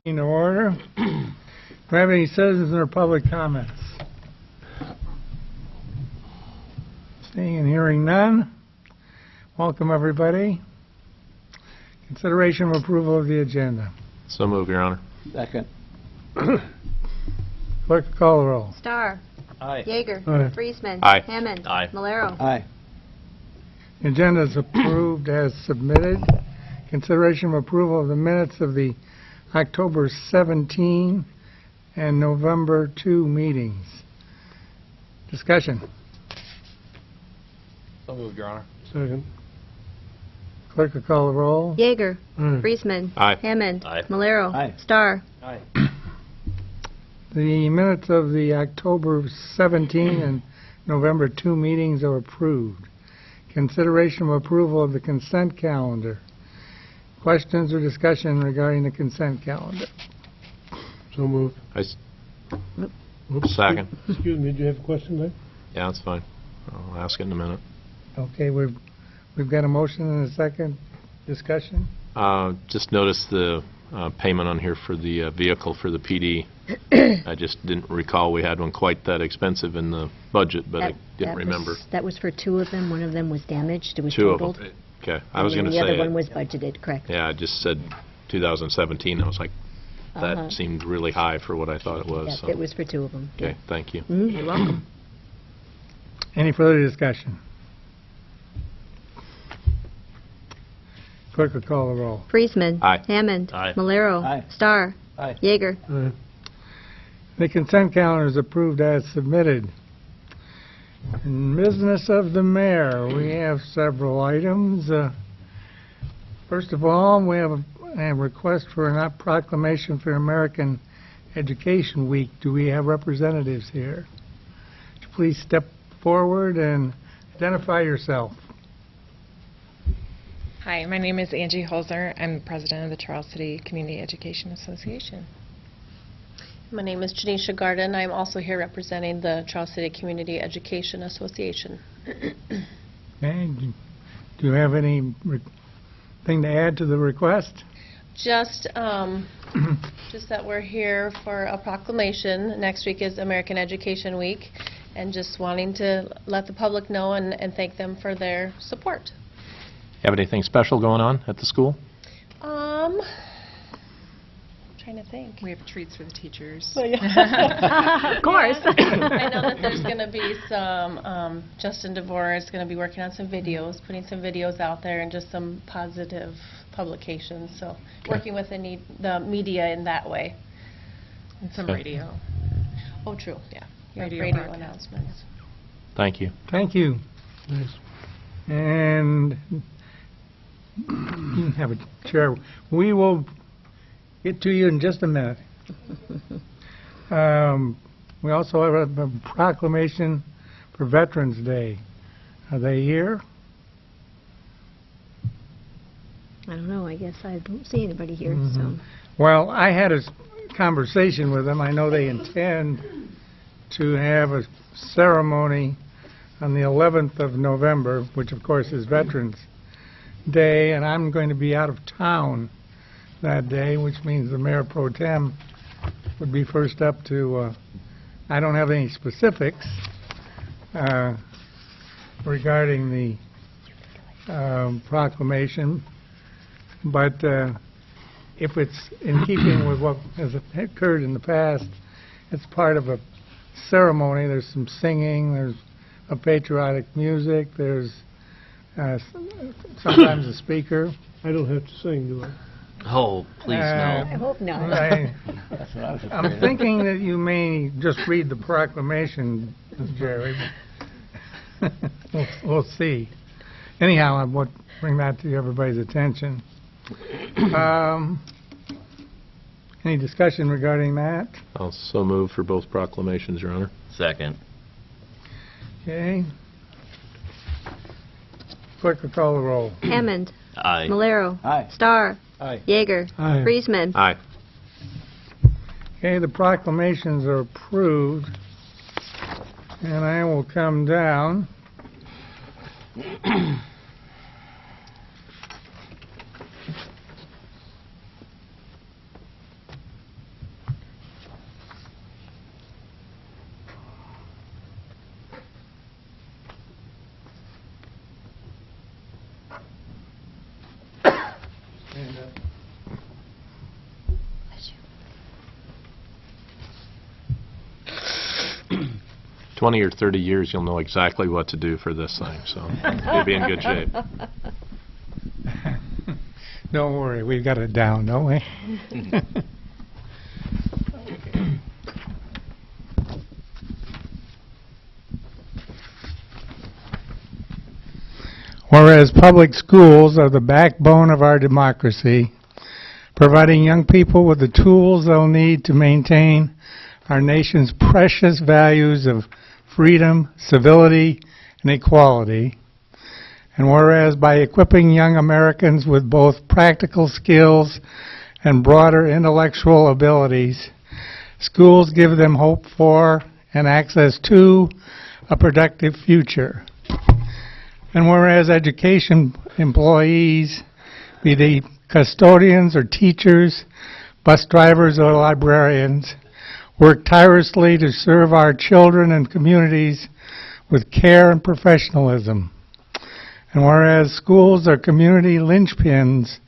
In order. Do we have any citizens or public comments? Seeing and hearing none. Welcome, everybody. Consideration of approval of the agenda. So move, Your Honor. Second. Clerk, call the roll. Starr. Aye. Yeager. Aye. Friesman. Aye. Hammond. Aye. Malero. Aye. The agenda is approved as submitted. Consideration of approval of the minutes of the October 17 and November 2 meetings. Discussion. So moved, Your Honor. Second. Clerk will call the roll. Yeager. Aye. Friesman. Aye. Hammond. Aye. Malero. Aye. Starr. Aye. The minutes of the October 17 and November 2 meetings are approved. Consideration of approval of the consent calendar. Questions or discussion regarding the consent calendar? So moved. Second. Excuse me, do you have a question there? Yeah, that's fine. I'll ask it in a minute. Okay, we've got a motion and a second. Discussion? Just noticed the payment on here for the vehicle for the PD. I just didn't recall we had one quite that expensive in the budget, but I didn't remember. That was for two of them. One of them was damaged. It was Two of totaled. them. Okay. I was And going to then say, the other one was budgeted, correct. yeah, I just said 2017. I was like, that seemed really high for what I thought it was. Yeah, So. it was for two of them. Okay, thank you. You're welcome. Any further discussion? Clerk will call the roll. Friesman. Aye. Hammond. Aye. Malero. Aye. Starr. Aye. Yeager. Aye. The consent calendar is approved as submitted. In business of the mayor, we have several items. First of all, we have a request for a proclamation for American Education Week. Do we have representatives here? Would you please step forward and identify yourself? Hi, my name is Angie Holzer. I'm the president of the Charles City Community Education Association. My name is Janisha Garden. I'm also here representing the Charles City Community Education Association. Okay. Do you have anything to add to the request? Just that we're here for a proclamation. Next week is American Education Week, and just wanting to let the public know and thank them for their support. Have anything special going on at the school? Trying to think. We have treats for the teachers. Of course. I know that there's going to be some, Justin DeVore is going to be working on some videos, putting some videos out there, and just some positive publications. So working with the media in that way. And some Okay. radio. Oh, true, yeah. You have Radio radio broadcast. announcements. Thank you. Thank you. Nice. And you have a chair. We will get to you in just a minute. We also have a proclamation for Veterans Day. Are they here? I don't know. I guess I don't see anybody here. Mm-hmm. Well, I had a conversation with them. I know they intend to have a ceremony on the 11th of November, which of course is Veterans Day, and I'm going to be out of town that day, which means the Mayor Pro Tem would be first up to, I don't have any specifics regarding the proclamation, but if it's in keeping with what has occurred in the past, it's part of a ceremony. There's some singing, there's a patriotic music, there's sometimes a speaker. I don't have to sing, do I? Oh, please I no. hope not. That's what I was afraid I'm of. thinking that you may just read the proclamation, Jerry. We'll see. Anyhow, I would bring that to everybody's attention. Any discussion regarding that? I'll so move for both proclamations, Your Honor. Second. Okay. Clerk will call the roll. Hammond. Aye. Malero. Aye. Starr. Aye. Yeager. Aye. Friesman. Aye. Okay, the proclamations are approved. And I will come down. 20 or 30 years, you'll know exactly what to do for this thing, so you'll be in good shape. Don't worry, we've got it down, don't we? Whereas public schools are the backbone of our democracy, providing young people with the tools they'll need to maintain our nation's precious values of freedom, civility, and equality. And whereas by equipping young Americans with both practical skills and broader intellectual abilities, schools give them hope for and access to a productive future. And whereas education employees, be they custodians or teachers, bus drivers or librarians, work tirelessly to serve our children and communities with care and professionalism. And whereas schools are community linchpins,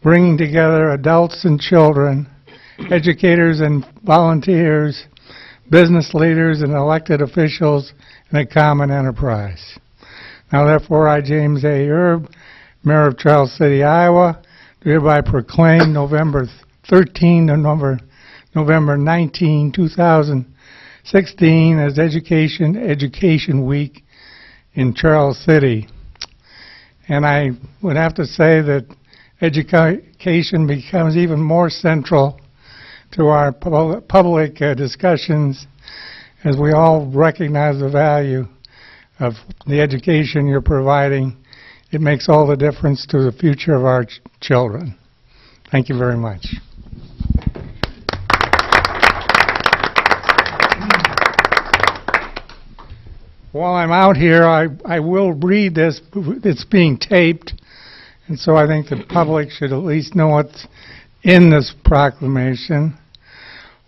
bringing together adults and children, educators and volunteers, business leaders and elected officials in a common enterprise. Now therefore, I, James A. Erb, Mayor of Charles City, Iowa, do hereby proclaim November 13 to November 19, 2016 as Education Week in Charles City. And I would have to say that education becomes even more central to our public discussions as we all recognize the value of the education you're providing. It makes all the difference to the future of our children. Thank you very much. While I'm out here, I will read this. It's being taped, and so I think the public should at least know what's in this proclamation.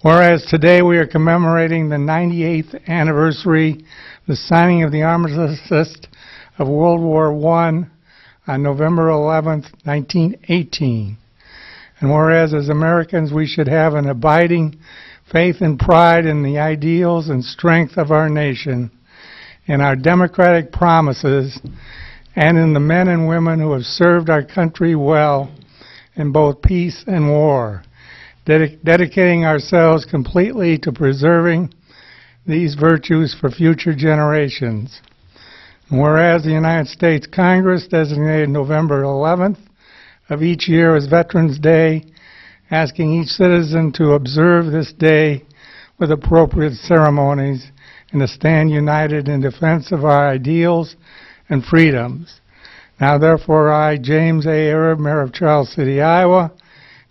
Whereas today we are commemorating the 98th anniversary, the signing of the Armistice of World War I on November 11th, 1918. And whereas as Americans we should have an abiding faith and pride in the ideals and strength of our nation, in our democratic promises, and in the men and women who have served our country well in both peace and war, dedicating ourselves completely to preserving these virtues for future generations. And whereas the United States Congress designated November 11th of each year as Veterans Day, asking each citizen to observe this day with appropriate ceremonies and to stand united in defense of our ideals and freedoms. Now therefore I, James A. Erb, Mayor of Charles City, Iowa,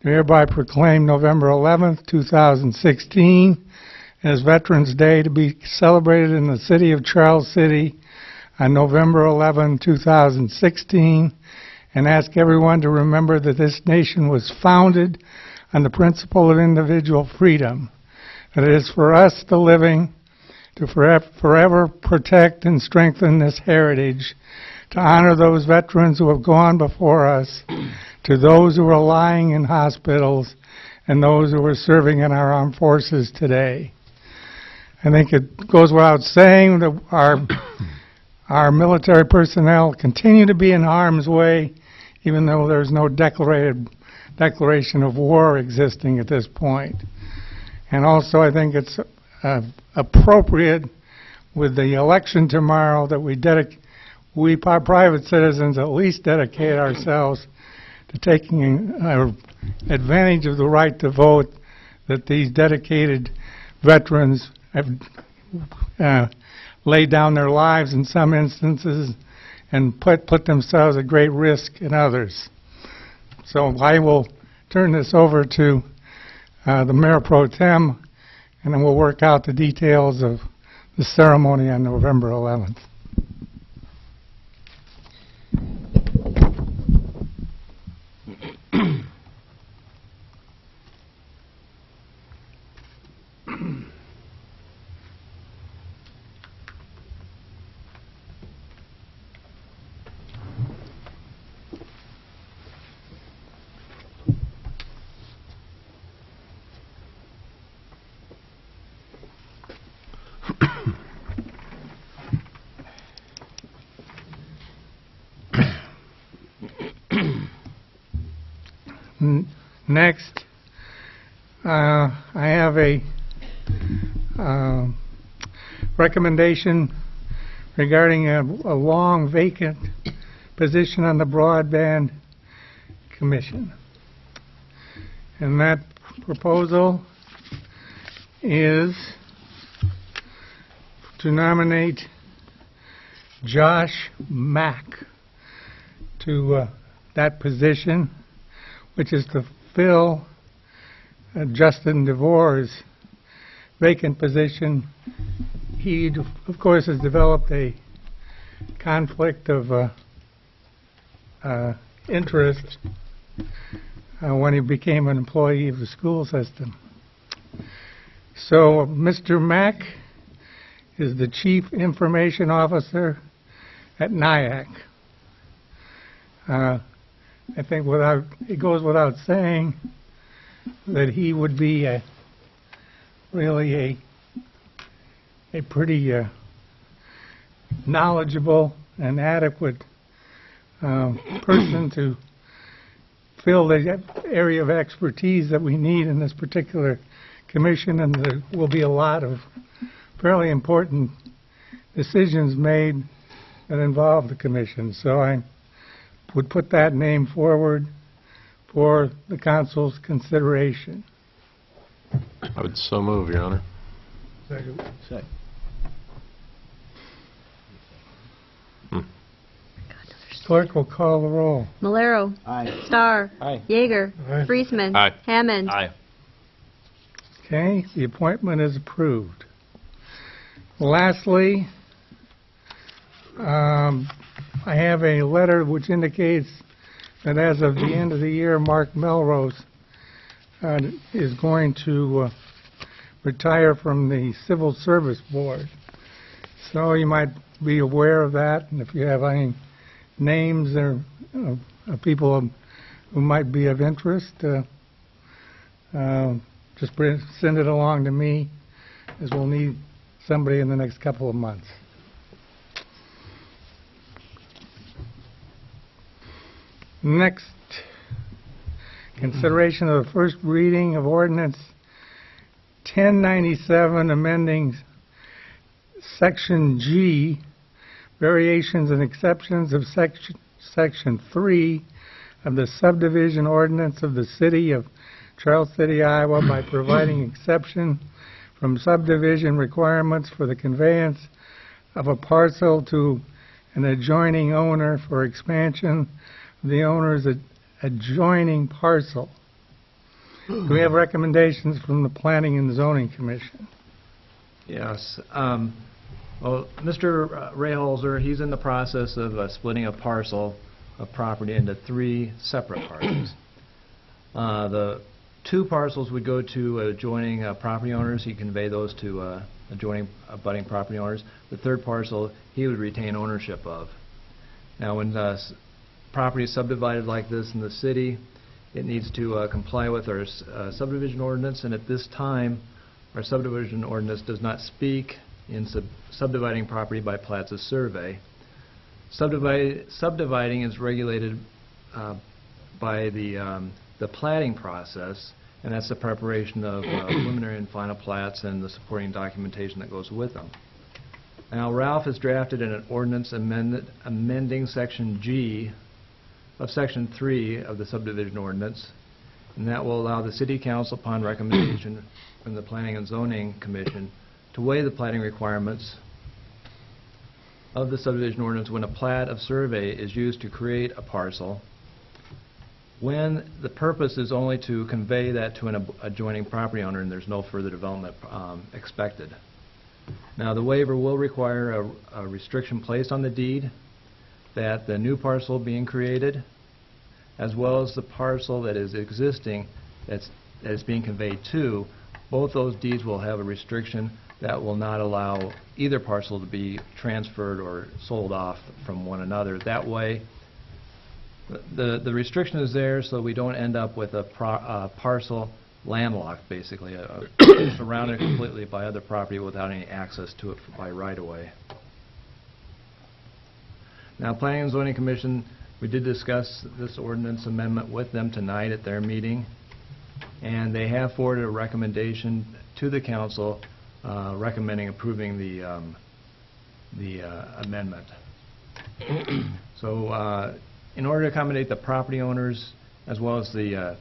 do hereby proclaim November 11th, 2016 as Veterans Day to be celebrated in the city of Charles City on November 11, 2016, and ask everyone to remember that this nation was founded on the principle of individual freedom, that it is for us, the living, to forever protect and strengthen this heritage, to honor those veterans who have gone before us, to those who are lying in hospitals, and those who are serving in our armed forces today. I think it goes without saying that our military personnel continue to be in harm's way, even though there's no declaration of war existing at this point. And also I think it's appropriate with the election tomorrow that we private citizens at least dedicate ourselves to taking advantage of the right to vote that these dedicated veterans have laid down their lives in some instances and put themselves at great risk in others. So I will turn this over to the Mayor Pro Tem, and then we'll work out the details of the ceremony on November 11th. Next, I have a recommendation regarding a long vacant position on the Broadband Commission. And that proposal is to nominate Josh Mack to that position, which is to fill Justin DeVore's vacant position. He, of course, has developed a conflict of interest when he became an employee of the school system. So Mr. Mack is the Chief Information Officer at NIAC. I think it goes without saying that he would be really a pretty knowledgeable and adequate person to fill the area of expertise that we need in this particular commission, and there will be a lot of fairly important decisions made that involve the commission. So I would put that name forward for the council's consideration. I would so move, Your Honor. Second. Clerk will call the roll. Malero. Aye. Starr. Aye. Yeager. Aye. Friesman. Aye. Hammond. Aye. Okay, the appointment is approved. Lastly, I have a letter which indicates that as of the end of the year, Mark Melrose is going to retire from the Civil Service Board. So you might be aware of that, and if you have any names or of people who might be of interest, just send it along to me, as we'll need somebody in the next couple of months. Next, consideration of the first reading of ordinance 1097, amending Section G, variations and exceptions of Section 3 of the subdivision ordinance of the City of Charles City, Iowa, by providing exception from subdivision requirements for the conveyance of a parcel to an adjoining owner for expansion of the owner's adjoining parcel. Do we have recommendations from the Planning and Zoning Commission? Yes. Well, Mr. Rayholzer, he's in the process of splitting a parcel of property into 3 separate parcels. The 2 parcels would go to adjoining property owners. He convey those to adjoining abutting property owners. The 3rd parcel he would retain ownership of. Now, when property is subdivided like this in the city, it needs to comply with our subdivision ordinance, and at this time, our subdivision ordinance does not speak in subdividing property by plats of survey. Subdividing is regulated by the platting process, and that's the preparation of preliminary and final plats and the supporting documentation that goes with them. Now, Ralph has drafted an ordinance amending Section G of Section 3 of the subdivision ordinance, and that will allow the City Council, upon recommendation from the Planning and Zoning Commission, to waive the platting requirements of the subdivision ordinance when a plat of survey is used to create a parcel, when the purpose is only to convey that to an adjoining property owner and there's no further development expected. Now, the waiver will require a restriction placed on the deed that the new parcel being created, as well as the parcel that is existing that is being conveyed to, both those deeds will have a restriction that will not allow either parcel to be transferred or sold off from one another. That way, the restriction is there so we don't end up with a parcel landlocked, basically, surrounded completely by other property without any access to it by right-of-way. Now, Planning and Zoning Commission We did discuss this ordinance amendment with them tonight at their meeting, and they have forwarded a recommendation to the council recommending approving the amendment. So in order to accommodate the property owners as well as the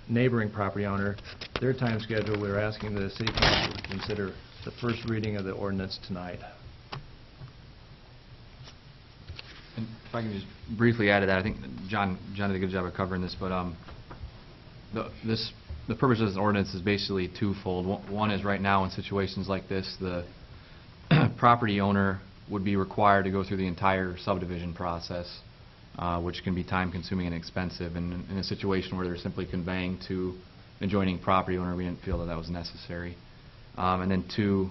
neighboring property owner, their time schedule, we're asking the city council to consider the first reading of the ordinance tonight. And if I can just briefly add to that, I think John did a good job of covering this, but the purpose of this ordinance is basically twofold. One is right now in situations like this, the property owner would be required to go through the entire subdivision process, which can be time-consuming and expensive. And in a situation where they're simply conveying to an adjoining property owner, we didn't feel that that was necessary. And then two,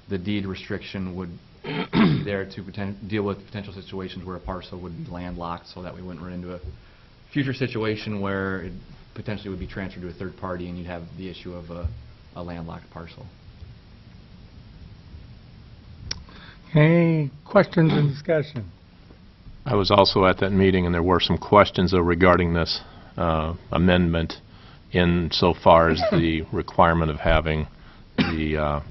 the deed restriction would be there to deal with potential situations where a parcel would be landlocked, so that we wouldn't run into a future situation where it potentially would be transferred to a third party and you'd have the issue of a landlocked parcel. Any questions and discussion? I was also at that meeting, and there were some questions regarding this amendment insofar as the requirement of having the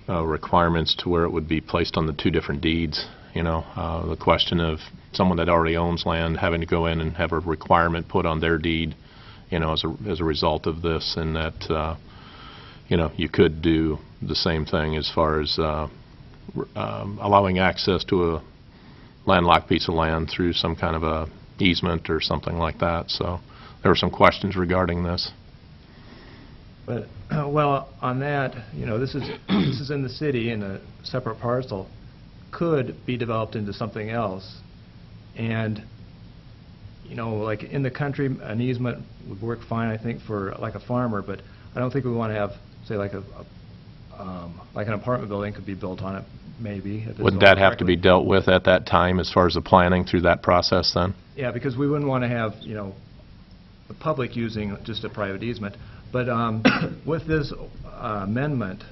requirements to where it would be placed on the two different deeds. You know, the question of someone that already owns land having to go in and have a requirement put on their deed, you know, as a result of this, and that, you know, you could do the same thing as far as allowing access to a landlocked piece of land through some kind of a easement or something like that. So there were some questions regarding this. But, well, on that, you know, this is in the city in a separate parcel, could be developed into something else. And, you know, like in the country, an easement would work fine, I think, for like a farmer, but I don't think we want to have, say, like an apartment building could be built on it, maybe. If it's Wouldn't zoned that have to be correctly. dealt with at that time as far as the planning through that process then? Yeah, because we wouldn't want to have, you know, the public using just a private easement. But with this amendment,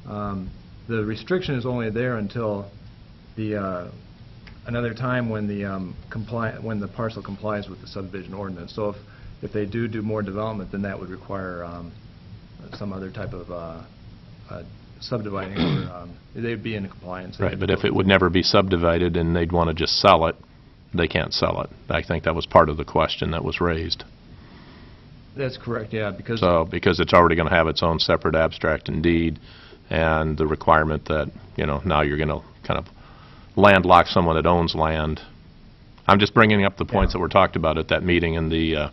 the restriction is only there until the another time when the parcel complies with the subdivision ordinance. So if they do more development, then that would require some other type of subdividing, or they'd be in compliance. Right, but if it would never be subdivided and they'd want to just sell it, they can't sell it. I think that was part of the question that was raised. That's correct, yeah, because So, because it's already going to have its own separate abstract and deed, and the requirement that, you know, now you're going to kind of landlock someone that owns land. I'm just bringing up the points that were talked about at that meeting, and the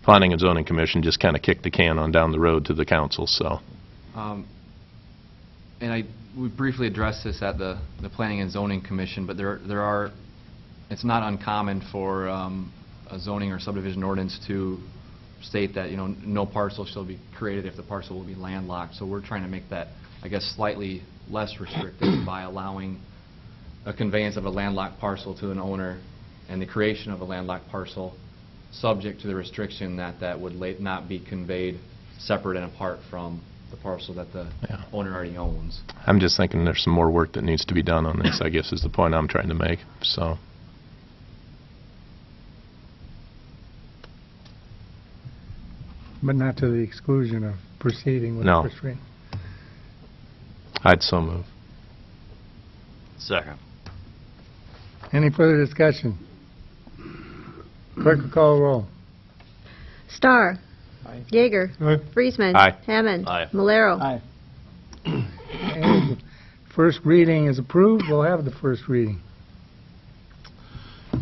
Planning and Zoning Commission just kind of kicked the can on down the road to the council, so. And we briefly addressed this at the Planning and Zoning Commission, but it's not uncommon for a zoning or subdivision ordinance to state that, you know, no parcel shall be created if the parcel will be landlocked. So we're trying to make that, I guess, slightly less restrictive by allowing a conveyance of a landlocked parcel to an owner and the creation of a landlocked parcel subject to the restriction that that would not be conveyed separate and apart from the parcel that the owner already owns. I'm just thinking there's some more work that needs to be done on this, I guess, is the point I'm trying to make, so. But not to the exclusion of proceeding with No. the first reading. I'd so move. Second. Any further discussion? Clerk will call the roll. Starr. Yeager. Aye. Friesman. Aye. Hammond. Aye. Malero. And first reading is approved. We'll have the first reading.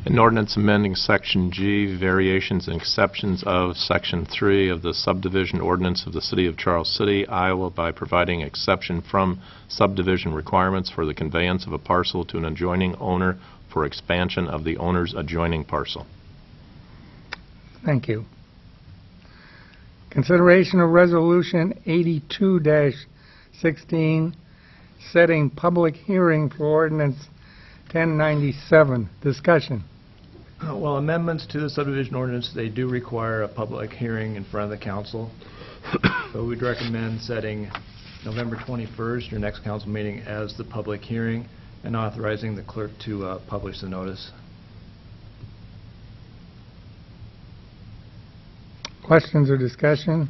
An ordinance amending Section G, variations and exceptions of Section 3 of the subdivision ordinance of the City of Charles City, Iowa, by providing exception from subdivision requirements for the conveyance of a parcel to an adjoining owner for expansion of the owner's adjoining parcel. Thank you. Consideration of Resolution 82-16, setting public hearing for Ordinance 1097. Discussion. well, amendments to the subdivision ordinance, they do require a public hearing in front of the council. So we'd recommend setting November 21st, your next council meeting, as the public hearing. and authorizing the clerk to publish the notice. Questions or discussion?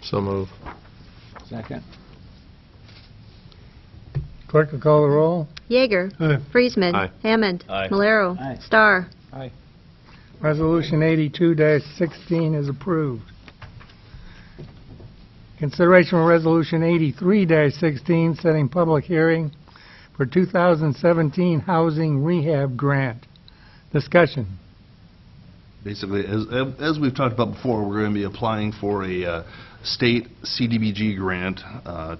So move. Second. Clerk will call the roll. Yeager. Aye. Friesman. Aye. Hammond. Aye. Malero. Aye. Starr. Aye. Resolution 82-16 is approved. Consideration of Resolution 83-16, setting public hearing for 2017 Housing Rehab Grant. Discussion. Basically, as we've talked about before, we're going to be applying for a state CDBG grant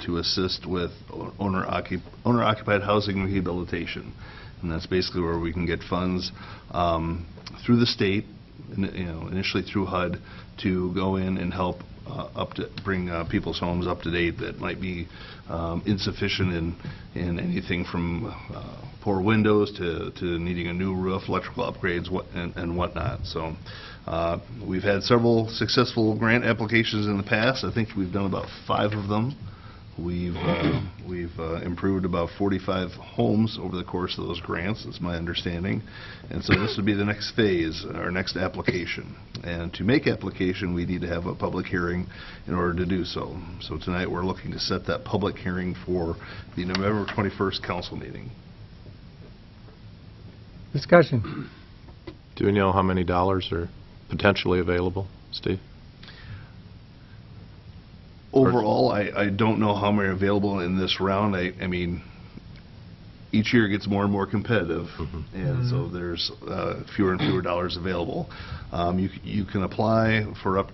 to assist with owner-occupied housing rehabilitation. And that's basically where we can get funds through the state, initially through HUD, to go in and help bring people's homes up to date that might be insufficient in anything from poor windows to needing a new roof, electrical upgrades, and whatnot. So we've had several successful grant applications in the past. I think we've done about 5 of them. We've improved about 45 homes over the course of those grants, that's my understanding. And so this would be the next phase, our next application. And to make application, we need to have a public hearing in order to do so. So tonight we're looking to set that public hearing for the November 21st council meeting. Discussion. Do we know how many dollars are potentially available, Steve? Overall, I don't know how many are available in this round. I mean, each year gets more and more competitive, and so there's fewer and fewer dollars available. You can apply for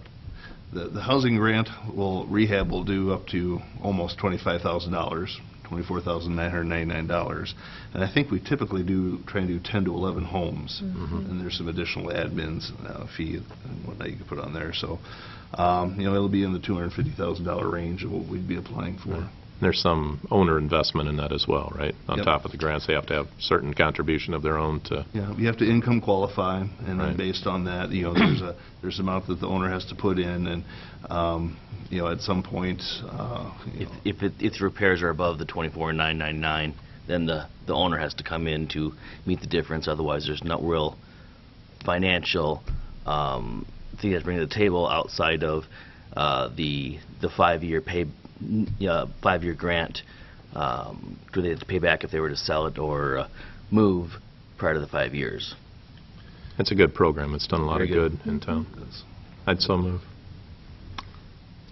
the housing grant. Rehab will do up to almost $25,000, $24,999, and I think we typically try and do 10 to 11 homes, and there's some additional admins fee and whatnot you can put on there. So. It'll be in the $250,000 range of what we'd be applying for. There's some owner investment in that as well, right? On Yep. top of the grants, they have to have certain contribution of their own to... Yeah, you have to income qualify, and then Right. based on that, there's an amount that the owner has to put in, and at some point, If its repairs are above the $24,999, then the owner has to come in to meet the difference. Otherwise, there's no real financial thing to bring to the table outside of the 5-year 5-year grant. Do they have to pay back if they were to sell it or move prior to the 5 years? It's a good program. It's done a lot Very of good. good in town. I'd so move.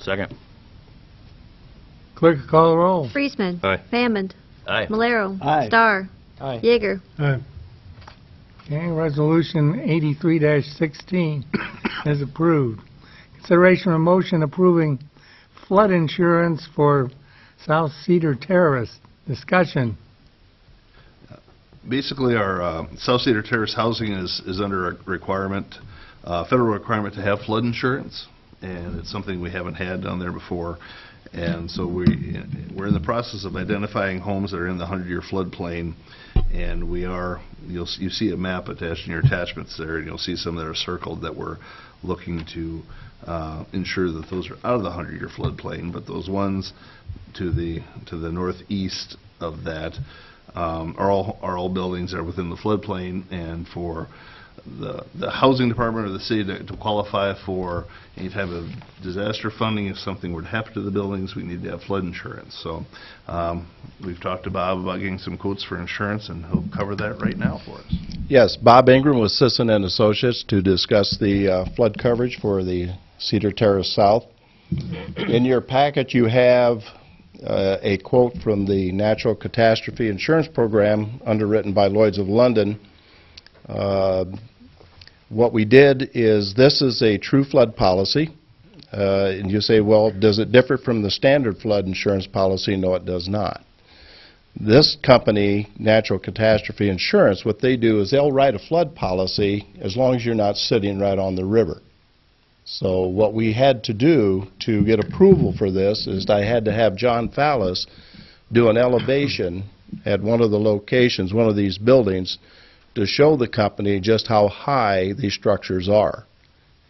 Second. Clerk will call the roll. Friesman. Aye. Hammond. Aye. Malero. Aye. Starr. Aye. Yeager. Aye. Okay, Resolution 83-16 is approved. Consideration of motion approving flood insurance for South Cedar Terrace. Discussion. basically our South Cedar Terrace housing is under a requirement, federal requirement to have flood insurance, and it's something we haven't had down there before. And so we're in the process of identifying homes that are in the 100-year floodplain, and you see a map attached in your attachments there, and you'll see some that are circled that we're looking to ensure that those are out of the 100-year floodplain. But those ones to the northeast of that are all buildings that are within the floodplain, and for the housing department or the city to qualify for any type of disaster funding, if something were to happen to the buildings, we need to have flood insurance. So we've talked to Bob about getting some quotes for insurance, and he'll cover that right now for us. Yes, Bob Ingram with Sisson and Associates to discuss the flood coverage for the Cedar Terrace South. In your packet you have a quote from the Natural Catastrophe Insurance Program underwritten by Lloyd's of London. What we did is, this is a true flood policy, and you say, well, does it differ from the standard flood insurance policy? No, it does not. This company, Natural Catastrophe Insurance, what they do is they'll write a flood policy as long as you're not sitting right on the river. So what we had to do to get approval for this is I had to have John Fallis do an elevation at one of the locations, one of these buildings, to show the company just how high these structures are.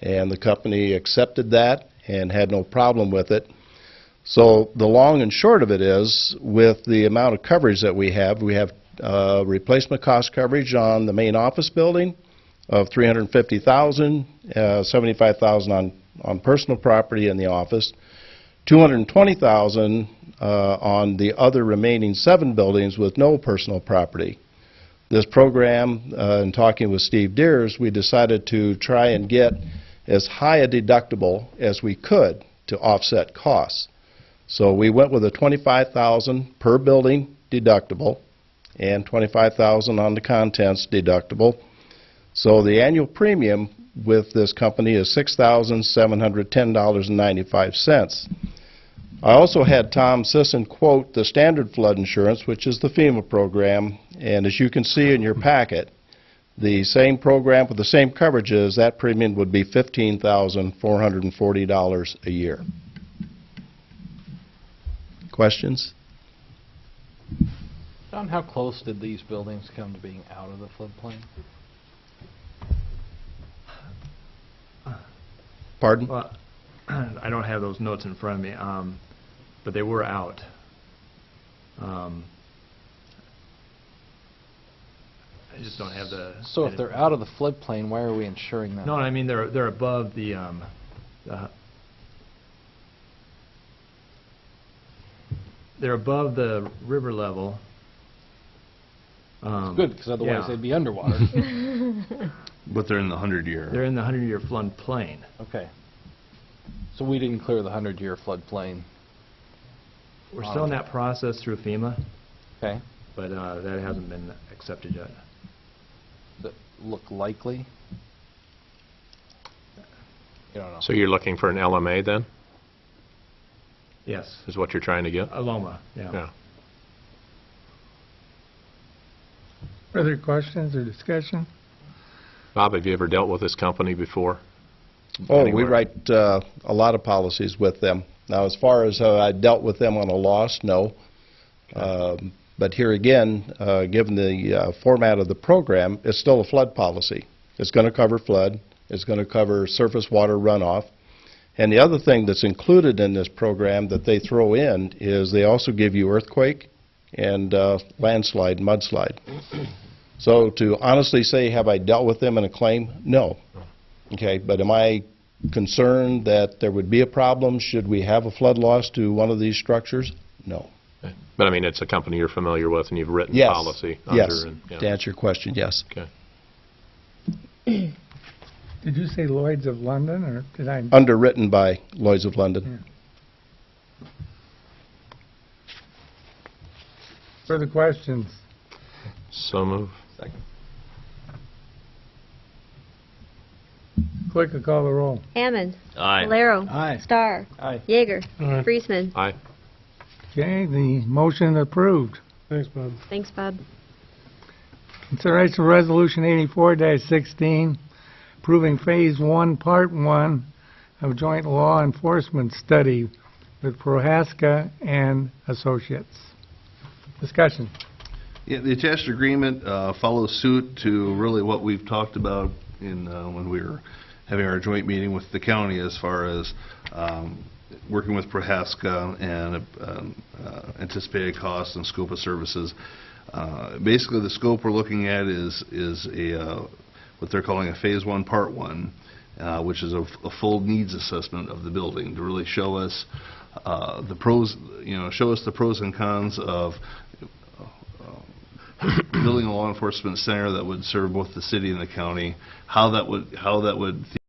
And the company accepted that and had no problem with it. So the long and short of it is, with the amount of coverage that we have replacement cost coverage on the main office building of $350,000, $75,000 on personal property in the office, $220,000 on the other remaining 7 buildings with no personal property. This program, in talking with Steve Deers, we decided to try and get as high a deductible as we could to offset costs. So we went with a $25,000 per building deductible and $25,000 on the contents deductible. So the annual premium with this company is $6,710.95. I also had Tom Sisson quote the standard flood insurance, which is the FEMA program, and as you can see in your packet, the same program with the same coverages, that premium would be $15,440 a year. Questions? John, how close did these buildings come to being out of the floodplain? Pardon? Well, I don't have those notes in front of me, but they were out. I just don't have the... So if they're out of the floodplain, why are we insuring them? No, I mean, they're above the they're above the river level. Good, because otherwise they'd be underwater. But they're in the 100-year. They're in the 100-year floodplain. Okay. So we didn't clear the 100-year floodplain. We're still in that process through FEMA. Okay. But that hasn't been accepted yet. Does it look likely? You don't know. So you're looking for an LMA then, Yes. is what you're trying to get? A LOMA, yeah. Yeah. Further questions or discussion? Bob, have you ever dealt with this company before? Oh, we Anywhere? write a lot of policies with them. Now, as far as how I dealt with them on a loss, no. But here again, given the format of the program, it's still a flood policy. It's going to cover flood. It's going to cover surface water runoff. And the other thing that's included in this program that they throw in is they also give you earthquake and landslide, mudslide. So to honestly say, have I dealt with them in a claim? No. Okay, but am I concerned that there would be a problem should we have a flood loss to one of these structures? No. Okay. But I mean, it's a company you're familiar with and you've written Yes. policy under. Yes. And, yeah. To answer your question, yes. Okay. Did you say Lloyd's of London, or did I? Underwritten by Lloyd's of London. Yeah. Further questions? So move. Clerk will call the roll. Hammond. Aye. Valero. Aye. Starr. Aye. Yeager. Aye. Friesman. Aye. Okay, the motion approved. Thanks, Bob. Thanks, Bob. Consideration of Resolution 84-16, approving Phase 1, Part 1 of Joint Law Enforcement Study with Prohaska and Associates. Discussion. Yeah, the attached agreement follows suit to really what we've talked about in when we were having our joint meeting with the county as far as working with Prohaska and anticipated costs and scope of services. Basically, the scope we're looking at is a what they're calling a Phase 1, Part 1, which is a full needs assessment of the building to really show us the pros, show us the pros and cons of building a law enforcement center that would serve both the city and the county, how that would